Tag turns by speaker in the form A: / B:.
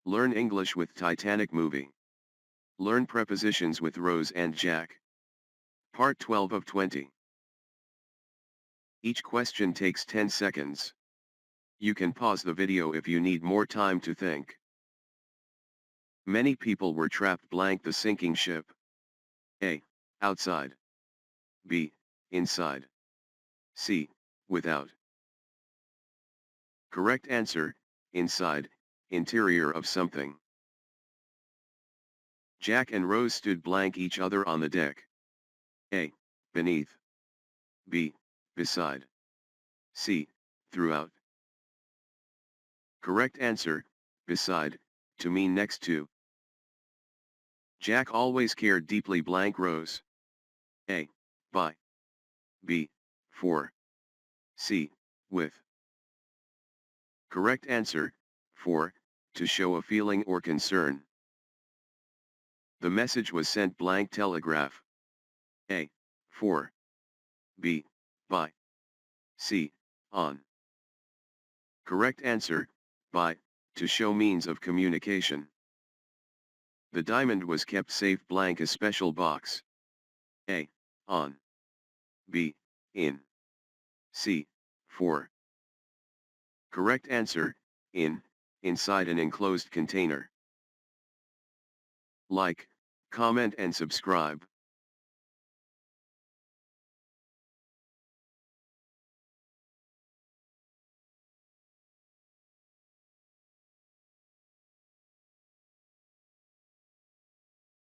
A: Learn English with Titanic movie. Learn prepositions with Rose and Jack. Part 12 of 20. Each question takes 10 seconds. You can pause the video if you need more time to think. Many people were trapped blank the sinking ship. A. Outside. B. Inside. C. Without. Correct answer, inside, interior of something. Jack and Rose stood blank each other on the deck. A. Beneath. B. Beside. C. Throughout. Correct answer, beside, to mean next to. Jack always cared deeply blank Rose. A. By. B. For. C. With. Correct answer, for, to show a feeling or concern. The message was sent blank telegraph. A. For. B. By. C. On. Correct answer, by, to show means of communication. The diamond was kept safe blank a special box. A. On. B. In. C. For. Correct answer, in, inside an enclosed container. Like, comment and subscribe.